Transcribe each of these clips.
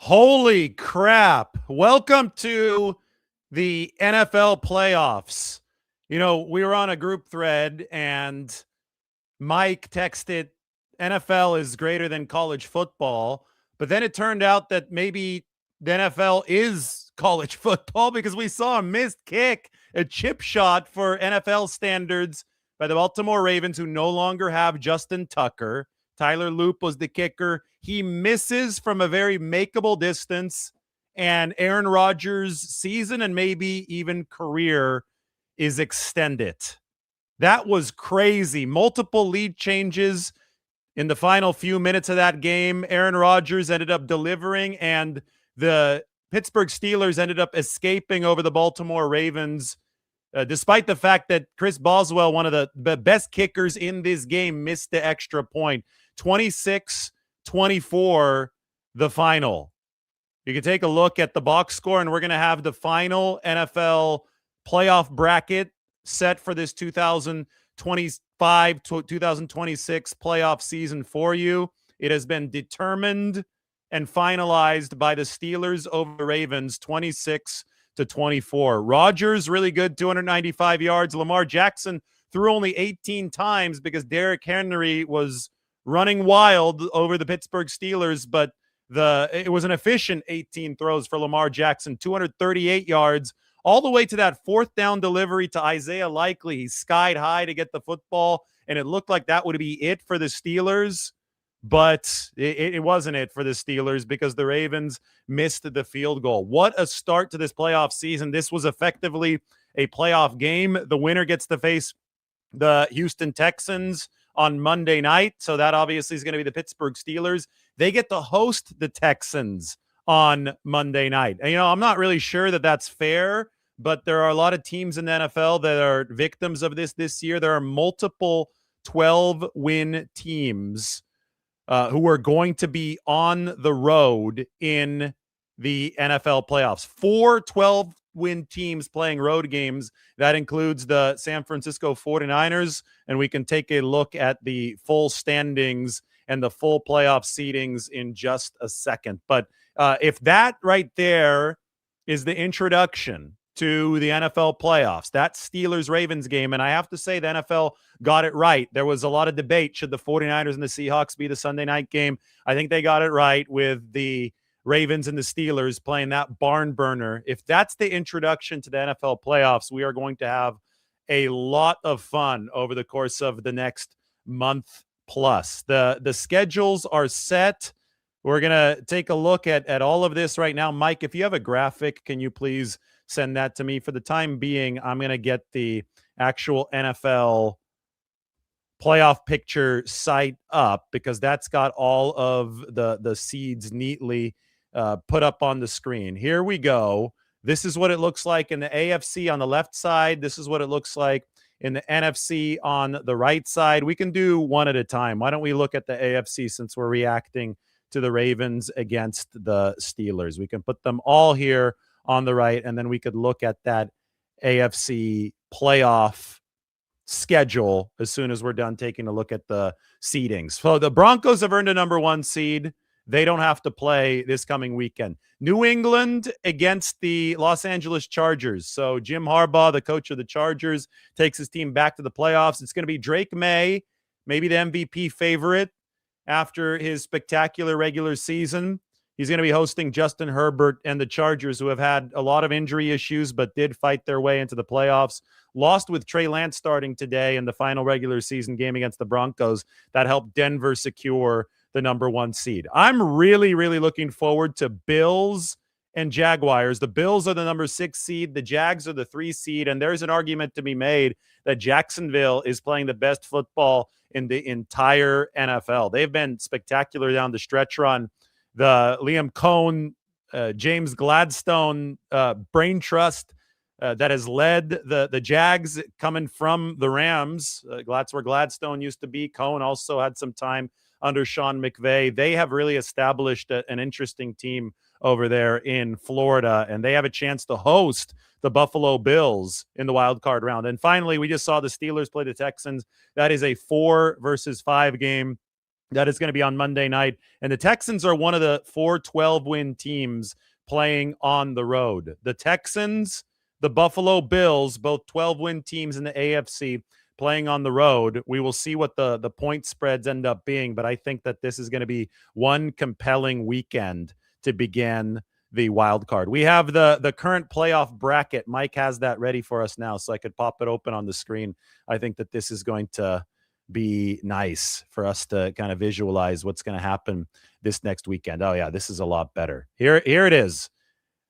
Holy crap. Welcome to the NFL playoffs. You know, we were on a group thread and Mike texted NFL is greater than college football. But then it turned out that maybe the NFL is college football because we saw a missed kick, a chip shot for NFL standards by the Baltimore Ravens, who no longer have Justin Tucker. Tyler Loop was the kicker. He misses from a very makeable distance, and Aaron Rodgers' season and maybe even career is extended. That was crazy. Multiple lead changes in the final few minutes of that game. Aaron Rodgers ended up delivering, and the Pittsburgh Steelers ended up escaping over the Baltimore Ravens, despite the fact that Chris Boswell, one of the best kickers in this game, missed the extra point. 26-24, the final. You can take a look at the box score, and we're going to have the final NFL playoff bracket set for this 2025 to 2026 playoff season for you. It has been determined and finalized by the Steelers over the Ravens, 26-24. Rodgers, really good, 295 yards. Lamar Jackson threw only 18 times because Derrick Henry was running wild over the Pittsburgh Steelers, but it was an efficient 18 throws for Lamar Jackson, 238 yards, all the way to that fourth down delivery to Isaiah Likely. He skied high to get the football, and it looked like that would be it for the Steelers, but it wasn't it for the Steelers because the Ravens missed the field goal. What a start to this playoff season. This was effectively a playoff game. The winner gets to face the Houston Texans on Monday night, so that obviously is going to be the Pittsburgh Steelers. They get to host the Texans on Monday night. And, I'm not really sure that that's fair, but there are a lot of teams in the NFL that are victims of this year. There are multiple 12-win teams who are going to be on the road in the NFL playoffs. 4 12-win teams playing road games. That includes the San Francisco 49ers, and we can take a look at the full standings and the full playoff seedings in just a second. But if that right there is the introduction to the NFL playoffs, that Steelers-Ravens game, and I have to say the NFL got it right. There was a lot of debate. Should the 49ers and the Seahawks be the Sunday night game? I think they got it right with the Ravens and the Steelers playing that barn burner. If that's the introduction to the NFL playoffs, we are going to have a lot of fun over the course of the next month plus. The schedules are set. We're going to take a look at all of this right now. Mike, if you have a graphic, can you please send that to me? For the time being, I'm going to get the actual NFL playoff picture site up because that's got all of the seeds neatly put up on the screen. Here we go. This is what it looks like in the AFC on the left side. This is what it looks like in the NFC on the right side. We can do one at a time. Why don't we look at the AFC since we're reacting to the Ravens against the Steelers? We can put them all here on the right, and then we could look at that AFC playoff schedule as soon as we're done taking a look at the seedings. So the Broncos have earned a number 1 seed. They don't have to play this coming weekend. New England against the Los Angeles Chargers. So Jim Harbaugh, the coach of the Chargers, takes his team back to the playoffs. It's going to be Drake May, maybe the MVP favorite after his spectacular regular season. He's going to be hosting Justin Herbert and the Chargers, who have had a lot of injury issues but did fight their way into the playoffs. Lost with Trey Lance starting today in the final regular season game against the Broncos. That helped Denver secure the number 1 seed. I'm really, really looking forward to Bills and Jaguars. The Bills are the number 6 seed. The Jags are the 3 seed. And there's an argument to be made that Jacksonville is playing the best football in the entire NFL. They've been spectacular down the stretch run. The Liam Cohn, James Gladstone brain trust that has led the Jags coming from the Rams. That's where Gladstone used to be. Cohn also had some time under Sean McVay. They have really established an interesting team over there in Florida, and they have a chance to host the Buffalo Bills in the wild card round. And finally, we just saw the Steelers play the Texans. That is a 4 versus 5 game. That is going to be on Monday night. And the Texans are one of the 4 12-win teams playing on the road. The Texans, the Buffalo Bills, both 12-win teams in the AFC playing on the road. We will see what the point spreads end up being, but I think that this is going to be one compelling weekend to begin the wild card. We have the current playoff bracket. Mike has that ready for us now, so I could pop it open on the screen. I think that this is going to be nice for us to kind of visualize what's going to happen this next weekend. Oh yeah, this is a lot better. Here it is.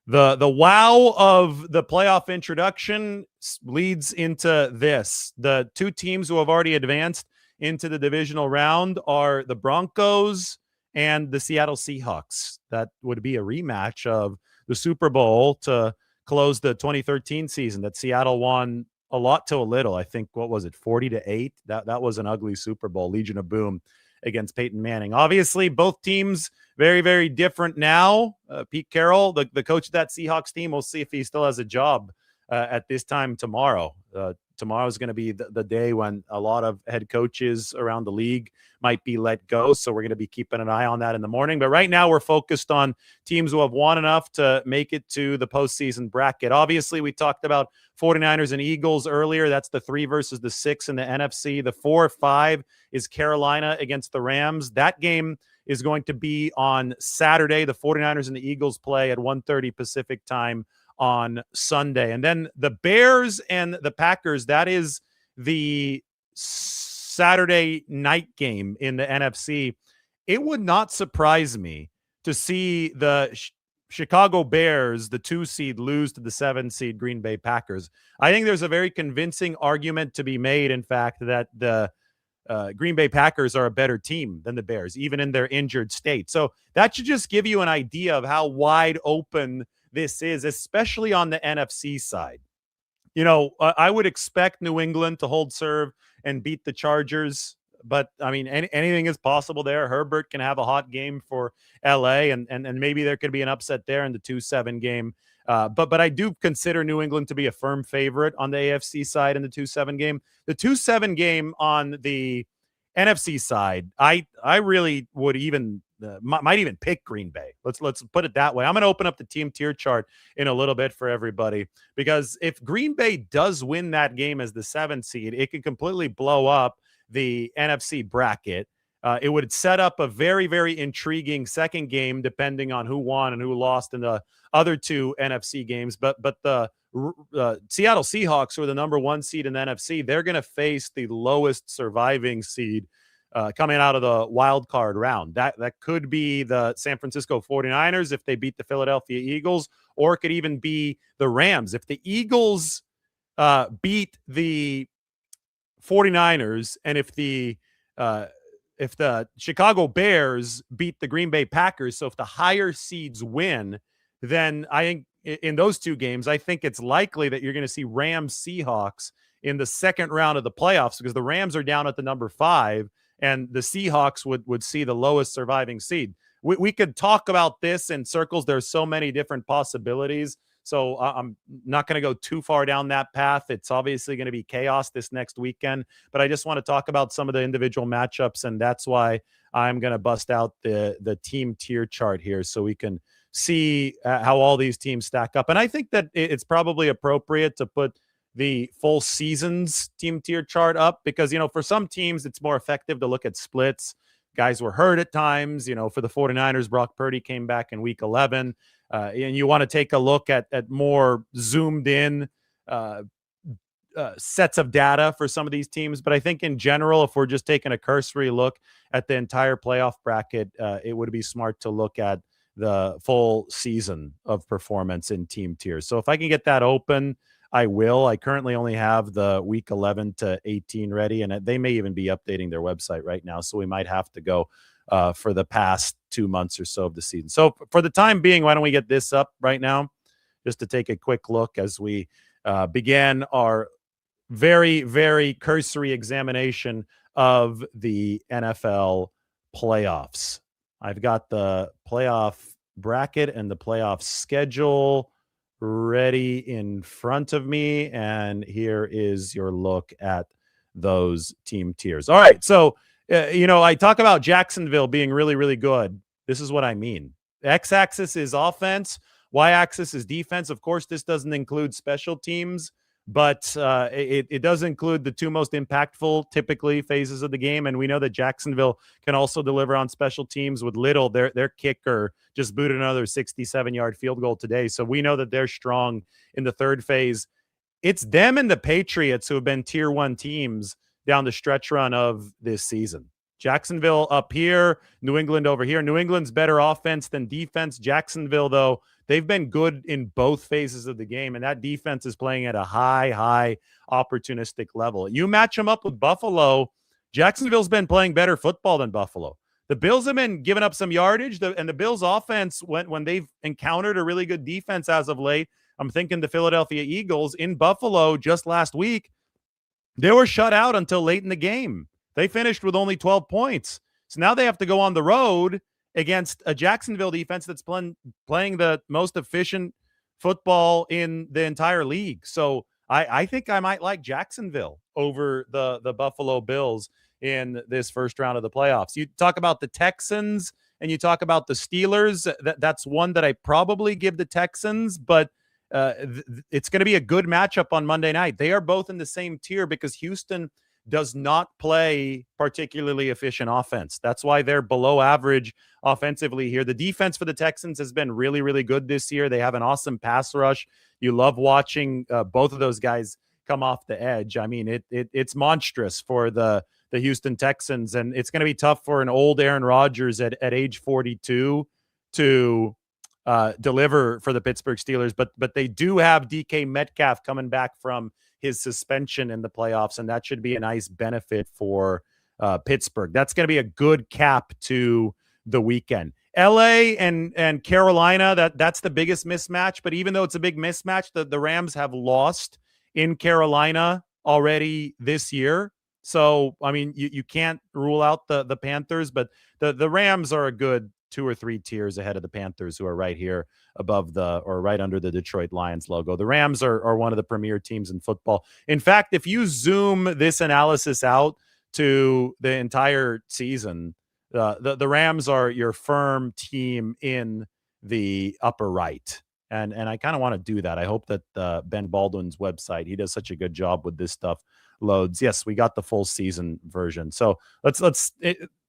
The wow of the playoff introduction leads into this. The 2 teams who have already advanced into the divisional round are the Broncos and the Seattle Seahawks. That would be a rematch of the Super Bowl to close the 2013 season that Seattle won a lot to a little. I think, what was it, 40-8? That was an ugly Super Bowl. Legion of Boom against Peyton Manning. Obviously, both teams very, very different now. Pete Carroll, the coach of that Seahawks team, we'll see if he still has a job at this time tomorrow. Tomorrow is going to be the day when a lot of head coaches around the league might be let go. So we're going to be keeping an eye on that in the morning. But right now we're focused on teams who have won enough to make it to the postseason bracket. Obviously, we talked about 49ers and Eagles earlier. That's the 3 versus the 6 in the NFC. The 4-5 is Carolina against the Rams. That game is going to be on Saturday. The 49ers and the Eagles play at 1:30 Pacific time on Sunday. And then the Bears and the Packers, that is the Saturday night game in the NFC. It would not surprise me to see the Chicago Bears, the 2 seed, lose to the 7 seed Green Bay Packers. I think there's a very convincing argument to be made, in fact, that the Green Bay Packers are a better team than the Bears, even in their injured state. So that should just give you an idea of how wide open this is, especially on the NFC side. You know, I would expect New England to hold serve and beat the Chargers, but I mean, anything is possible there. Herbert can have a hot game for LA, and maybe there could be an upset there in the 2-7 game. But I do consider New England to be a firm favorite on the AFC side in the 2-7 game. The 2-7 game on the NFC side, I really would even might even pick Green Bay. Let's put it that way. I'm going to open up the team tier chart in a little bit for everybody, because if Green Bay does win that game as the 7th seed, it could completely blow up the NFC bracket. It would set up a very, very intriguing second game, depending on who won and who lost in the other 2 NFC games. But the Seattle Seahawks, who are the number 1 seed in the NFC, they're going to face the lowest surviving seed coming out of the wild card round. That could be the San Francisco 49ers if they beat the Philadelphia Eagles, or it could even be the Rams. If the Eagles beat the 49ers, and if the Chicago Bears beat the Green Bay Packers, so if the higher seeds win, then I think in those 2 games, I think it's likely that you're going to see Rams Seahawks in the second round of the playoffs, because the Rams are down at the number 5 and the Seahawks would see the lowest surviving seed. We could talk about this in circles. There's so many different possibilities. So I'm not going to go too far down that path. It's obviously going to be chaos this next weekend, but I just want to talk about some of the individual matchups, and that's why I'm going to bust out the team tier chart here so we can see how all these teams stack up. And I think that it's probably appropriate to put the full season's team tier chart up, because, you know, for some teams, it's more effective to look at splits. Guys were hurt at times. You know, for the 49ers, Brock Purdy came back in week 11. And you want to take a look at more zoomed in sets of data for some of these teams. But I think in general, if we're just taking a cursory look at the entire playoff bracket, it would be smart to look at the full season of performance in team tiers. So if I can get that open, I will. I currently only have the week 11 to 18 ready, and they may even be updating their website right now. So we might have to go for the past 2 months or so of the season. So for the time being, why don't we get this up right now, just to take a quick look as we begin our very, very cursory examination of the NFL playoffs. I've got the playoff bracket and the playoff schedule ready in front of me, and here is your look at those team tiers. All right, so I talk about Jacksonville being really, really good. This is what I mean. X-axis is offense. Y-axis is defense. Of course, this doesn't include special teams, but it does include the two most impactful, typically, phases of the game. And we know that Jacksonville can also deliver on special teams with Little. Their kicker just booted another 67-yard field goal today. So we know that they're strong in the third phase. It's them and the Patriots who have been tier one teams down the stretch run of this season. Jacksonville up here, New England over here. New England's better offense than defense. Jacksonville, though, they've been good in both phases of the game, and that defense is playing at a high opportunistic level. You match them up with Buffalo, Jacksonville's been playing better football than Buffalo. The Bills have been giving up some yardage, and the Bills' offense, when they've encountered a really good defense as of late, I'm thinking the Philadelphia Eagles in Buffalo just last week, they were shut out until late in the game. They finished with only 12 points. So now they have to go on the road against a Jacksonville defense that's playing the most efficient football in the entire league. So I think I might like Jacksonville over the Buffalo Bills in this first round of the playoffs. You talk about the Texans and you talk about the Steelers. That's one that I probably give the Texans, but it's going to be a good matchup on Monday night. They are both in the same tier because Houston does not play particularly efficient offense. That's why they're below average offensively here. The defense for the Texans has been really, really good this year. They have an awesome pass rush. You love watching both of those guys come off the edge. I mean, it's monstrous for the Houston Texans, and it's going to be tough for an old Aaron Rodgers at age 42 to deliver for the Pittsburgh Steelers, but they do have DK Metcalf coming back from his suspension in the playoffs, and that should be a nice benefit for Pittsburgh. That's going to be a good cap to the weekend. LA and Carolina, that's the biggest mismatch, but even though it's a big mismatch, the Rams have lost in Carolina already this year. So, I mean, you can't rule out the Panthers, but the Rams are a good 2 or 3 tiers ahead of the Panthers, who are right here above or right under the Detroit Lions logo. The Rams are one of the premier teams in football. In fact, if you zoom this analysis out to the entire season, the Rams are your firm team in the upper right. And I kind of want to do that. I hope that Ben Baldwin's website, he does such a good job with this stuff, loads. Yes, we got the full season version. So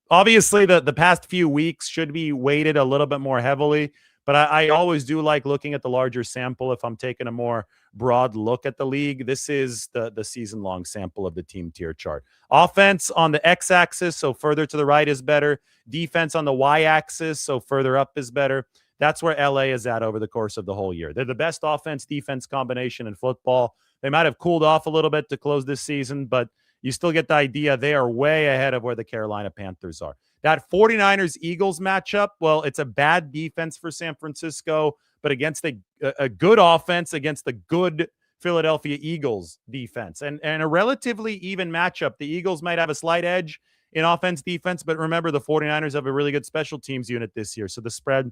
obviously, the past few weeks should be weighted a little bit more heavily, but I always do like looking at the larger sample if I'm taking a more broad look at the league. This is the season-long sample of the team tier chart. Offense on the X-axis, so further to the right is better. Defense on the Y-axis, so further up is better. That's where LA is at over the course of the whole year. They're the best offense-defense combination in football. They might have cooled off a little bit to close this season, but you still get the idea. They are way ahead of where the Carolina Panthers are. That 49ers-Eagles matchup, well, it's a bad defense for San Francisco, but against a good offense against the good Philadelphia Eagles defense. And a relatively even matchup. The Eagles might have a slight edge in offense, defense, but remember, the 49ers have a really good special teams unit this year, so the spread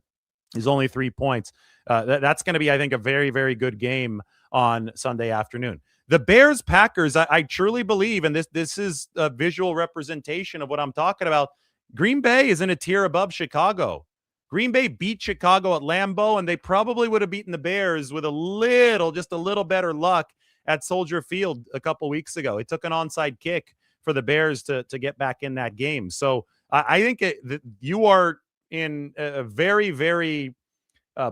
is only 3 points. That's going to be, I think, a very, very good game on Sunday afternoon. The Bears-Packers, I truly believe, and this is a visual representation of what I'm talking about, Green Bay is in a tier above Chicago. Green Bay beat Chicago at Lambeau, and they probably would have beaten the Bears with just a little better luck at Soldier Field a couple weeks ago. It took an onside kick for the Bears to get back in that game. So I think you are in a very, very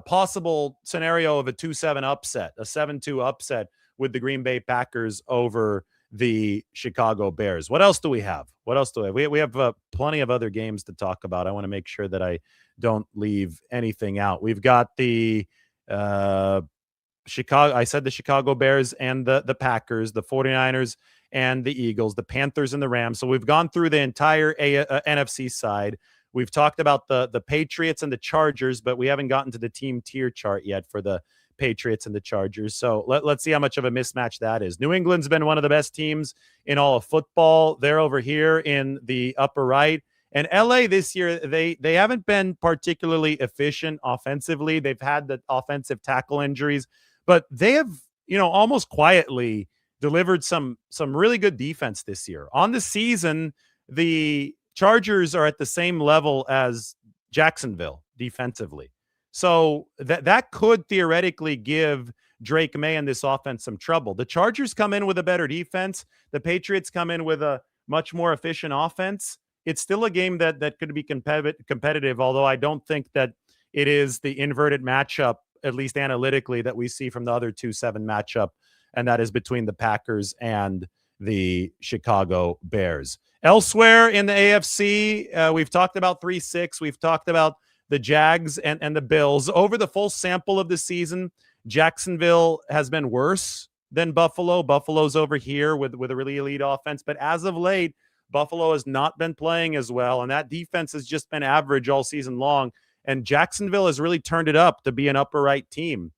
possible scenario of a 2-7 upset, a 7-2 upset with the Green Bay Packers over the Chicago Bears. What else do we have? We have plenty of other games to talk about. I want to make sure that I don't leave anything out. We've got the Chicago. I said the Chicago Bears and the Packers, the 49ers and the Eagles, the Panthers and the Rams. So we've gone through the entire NFC side. We've talked about the Patriots and the Chargers, but we haven't gotten to the team tier chart yet for the Patriots and the Chargers. So let's see how much of a mismatch that is. New England's been one of the best teams in all of football. They're over here in the upper right. And LA this year, they haven't been particularly efficient offensively. They've had the offensive tackle injuries, but they have, almost quietly delivered some really good defense this year. On the season, the Chargers are at the same level as Jacksonville defensively. So that could theoretically give Drake May and this offense some trouble. The Chargers come in with a better defense. The Patriots come in with a much more efficient offense. It's still a game that could be competitive, although I don't think that it is the inverted matchup, at least analytically, that we see from the other 2-7 matchup, and that is between the Packers and the Chicago Bears. Elsewhere in the AFC, we've talked about 3-6. We've talked about the Jags and the Bills. Over the full sample of the season, Jacksonville has been worse than Buffalo. Buffalo's over here with a really elite offense. But as of late, Buffalo has not been playing as well, and that defense has just been average all season long. And Jacksonville has really turned it up to be an upper right team,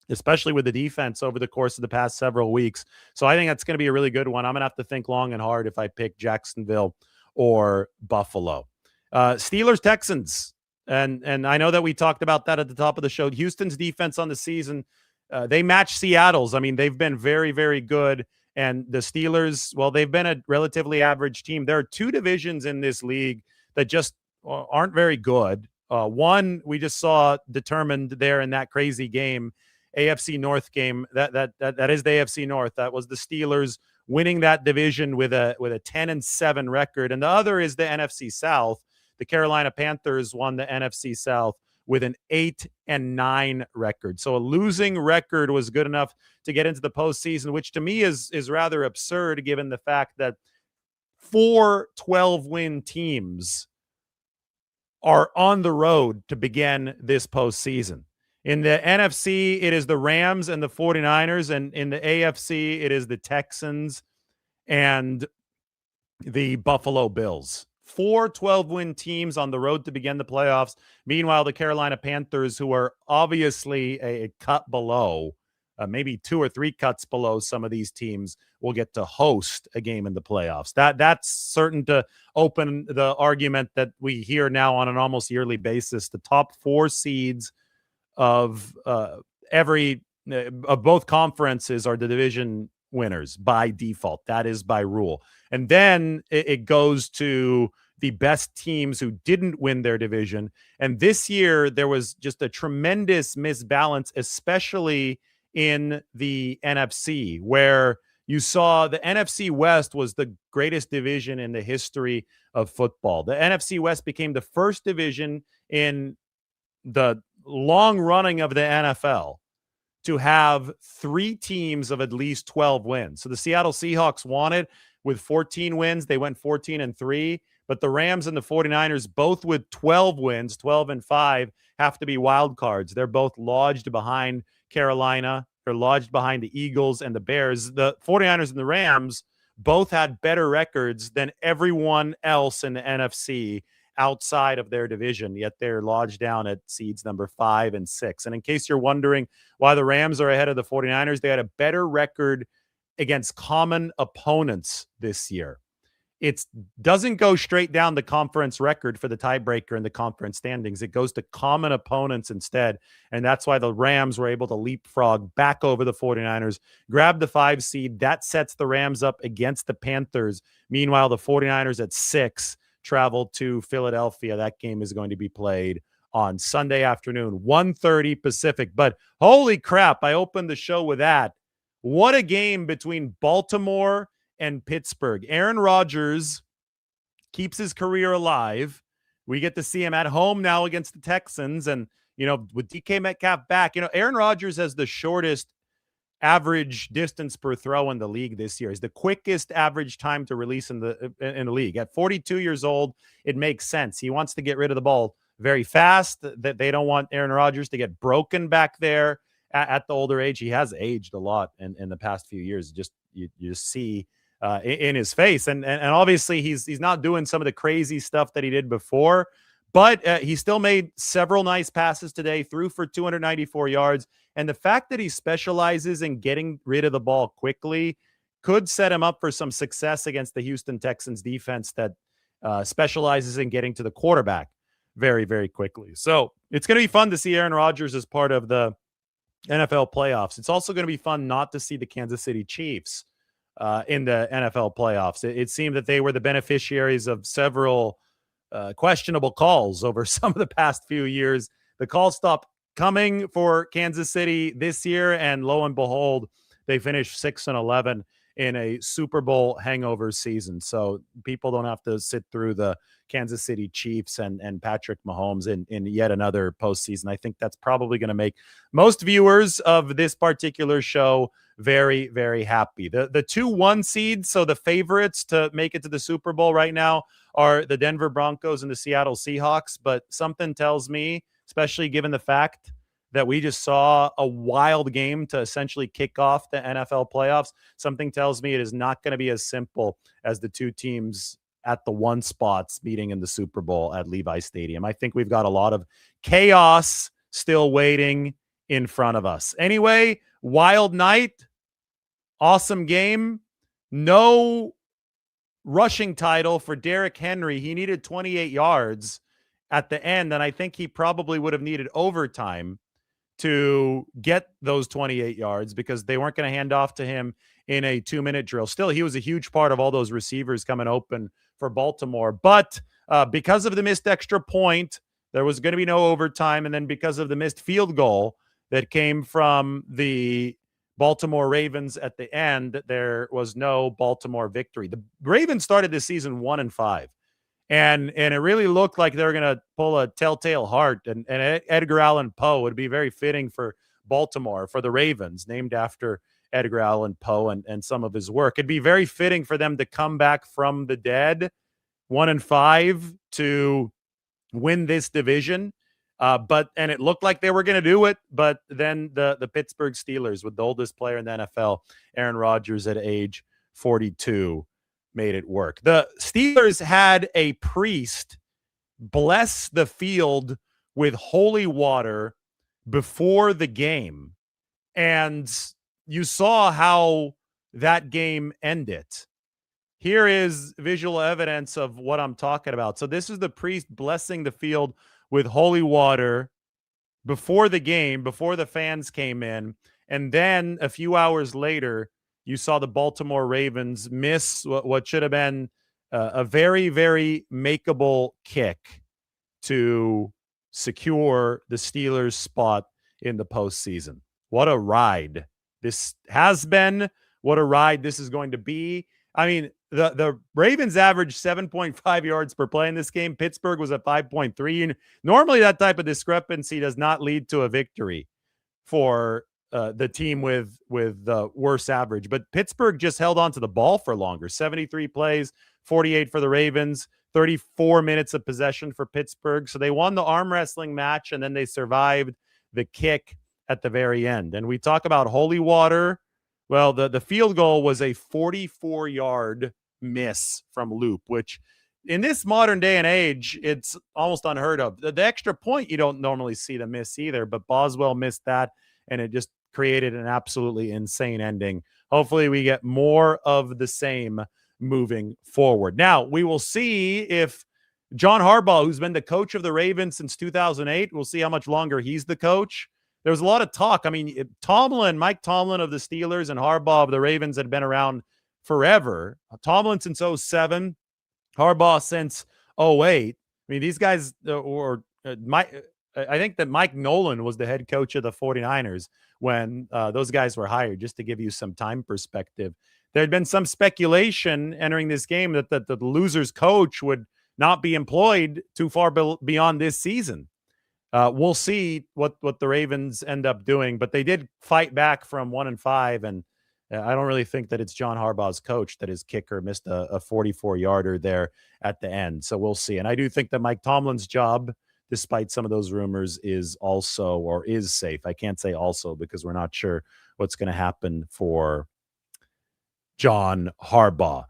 especially with the defense over the course of the past several weeks. So I think that's going to be a really good one. I'm going to have to think long and hard if I pick Jacksonville or Buffalo. Steelers, Texans. And I know that we talked about that at the top of the show. Houston's defense on the season, they match Seattle's. I mean, they've been very, very good. And the Steelers, well, they've been a relatively average team. There are two divisions in this league that just aren't very good. One we just saw determined there in that crazy game, AFC North game. That is the AFC North. That was the Steelers winning that division with a 10-7 record. And the other is the NFC South. The Carolina Panthers won the NFC South with an 8-9 record. So a losing record was good enough to get into the postseason, which to me is rather absurd given the fact that 4 12-win teams are on the road to begin this postseason. In the NFC, it is the Rams and the 49ers, and in the AFC, it is the Texans and the Buffalo Bills. 4 12-win teams on the road to begin the playoffs. Meanwhile, the Carolina Panthers, who are obviously a cut below, maybe 2 or 3 cuts below some of these teams, will get to host a game in the playoffs. That's certain to open the argument that we hear now on an almost yearly basis. The top 4 seeds of both conferences are the division winners by default. That is by rule. And then it goes to the best teams who didn't win their division. And this year, there was just a tremendous misbalance, especially in the NFC, where you saw the NFC West was the greatest division in the history of football. The NFC West became the first division in the long running of the NFL to have 3 teams of at least 12 wins. So the Seattle Seahawks won it with 14 wins. They went 14-3, but the Rams and the 49ers, both with 12 wins, 12-5, have to be wild cards. They're both lodged behind Carolina. They're lodged behind the Eagles and the Bears. The 49ers and the Rams both had better records than everyone else in the NFC outside of their division, yet they're lodged down at seeds number 5 and 6. And in case you're wondering why the Rams are ahead of the 49ers, they had a better record against common opponents this year. It doesn't go straight down the conference record for the tiebreaker in the conference standings. It goes to common opponents instead. And that's why the Rams were able to leapfrog back over the 49ers, grab the 5 seed. That sets the Rams up against the Panthers. Meanwhile, the 49ers at 6 travel to Philadelphia. That game is going to be played on Sunday afternoon, 1:30 Pacific. But holy crap, I opened the show with that. What a game between Baltimore and Pittsburgh. Aaron Rodgers keeps his career alive. We get to see him at home now against the Texans. And, with DK Metcalf back, Aaron Rodgers has the shortest average distance per throw in the league this year. Is the quickest average time to release in the league. At 42 years old, it makes sense. He wants to get rid of the ball very fast. That they don't want Aaron Rodgers to get broken back there at the older age. He has aged a lot in the past few years. Just you just see in his face, and obviously he's not doing some of the crazy stuff that he did before. But he still made several nice passes today, threw for 294 yards. And the fact that he specializes in getting rid of the ball quickly could set him up for some success against the Houston Texans defense that specializes in getting to the quarterback very, very quickly. So it's going to be fun to see Aaron Rodgers as part of the NFL playoffs. It's also going to be fun not to see the Kansas City Chiefs in the NFL playoffs. It seemed that they were the beneficiaries of several questionable calls over some of the past few years. The calls stopped coming for Kansas City this year, and lo and behold, they finished 6-11 in a Super Bowl hangover season. So people don't have to sit through the Kansas City Chiefs and Patrick Mahomes in yet another postseason. I think that's probably going to make most viewers of this particular show very, very happy. The 2-1 seeds, so the favorites to make it to the Super Bowl right now, are the Denver Broncos and the Seattle Seahawks. But something tells me, especially given the fact that we just saw a wild game to essentially kick off the NFL playoffs, something tells me it is not going to be as simple as the two teams at the one spots meeting in the Super Bowl at Levi Stadium. I think we've got a lot of chaos still waiting in front of us. Anyway, wild night, awesome game. No rushing title for Derrick Henry. He needed 28 yards at the end, and I think he probably would have needed overtime to get those 28 yards because they weren't going to hand off to him in a 2-minute drill. Still, he was a huge part of all those receivers coming open for Baltimore. But because of the missed extra point, there was going to be no overtime. And then because of the missed field goal that came from the Baltimore Ravens at the end, there was no Baltimore victory. The Ravens started this season 1-5. And it really looked like they were going to pull a telltale heart. And Edgar Allan Poe would be very fitting for Baltimore, for the Ravens, named after Edgar Allan Poe and some of his work. It'd be very fitting for them to come back from the dead, 1-5, to win this division. But it looked like they were going to do it. But then the Pittsburgh Steelers, with the oldest player in the NFL, Aaron Rodgers, at age 42, made it work. The Steelers had a priest bless the field with holy water before the game. And you saw how that game ended. Here is visual evidence of what I'm talking about. So this is the priest blessing the field with holy water before the game, before the fans came in. And then a few hours later, you saw the Baltimore Ravens miss what should have been a very, very makeable kick to secure the Steelers' spot in the postseason. What a ride this has been. What a ride this is going to be. I mean, the Ravens averaged 7.5 yards per play in this game. Pittsburgh was at 5.3. And normally that type of discrepancy does not lead to a victory for the team with the worse average. But Pittsburgh just held on to the ball for longer. 73 plays, 48 for the Ravens, 34 minutes of possession for Pittsburgh. So they won the arm wrestling match, and then they survived the kick at the very end. And we talk about holy water. Well, the field goal was a 44-yard miss from Loop, which in this modern day and age, it's almost unheard of. The extra point, you don't normally see the miss either, but Boswell missed that, and it just created an absolutely insane ending. Hopefully we get more of the same moving forward. Now, we will see if John Harbaugh, who's been the coach of the Ravens since 2008, we'll see how much longer he's the coach. There was a lot of talk. I mean, Mike Tomlin of the Steelers and Harbaugh of the Ravens had been around forever. Tomlin since 2007, Harbaugh since 2008. I mean, these guys I think that Mike Nolan was the head coach of the 49ers when those guys were hired, just to give you some time perspective. There had been some speculation entering this game that the loser's coach would not be employed too far beyond this season. We'll see what the Ravens end up doing, but they did fight back from 1-5, and I don't really think that it's John Harbaugh's coach that his kicker missed a 44-yarder there at the end. So we'll see. And I do think that Mike Tomlin's job, despite some of those rumors, is safe. I can't say also because we're not sure what's going to happen for John Harbaugh.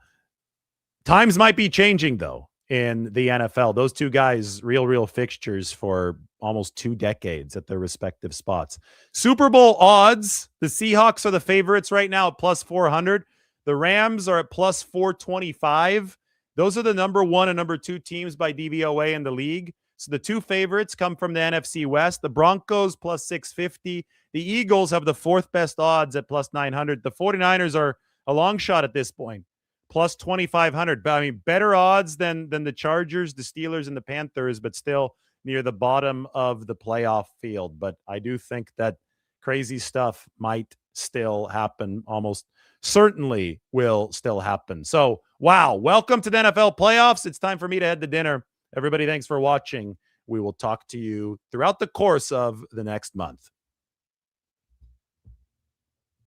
Times might be changing, though, in the NFL. Those two guys, real fixtures for almost 2 decades at their respective spots. Super Bowl odds. The Seahawks are the favorites right now at plus 400. The Rams are at plus 425. Those are the number 1 and number 2 teams by DVOA in the league. So the 2 favorites come from the NFC West. The Broncos plus 650. The Eagles have the 4th best odds at plus 900. The 49ers are a long shot at this point. Plus 2,500. But I mean, better odds than the Chargers, the Steelers, and the Panthers, but still near the bottom of the playoff field. But I do think that crazy stuff might still happen. Almost certainly will still happen. So, wow. Welcome to the NFL playoffs. It's time for me to head to dinner. Everybody, thanks for watching. We will talk to you throughout the course of the next month.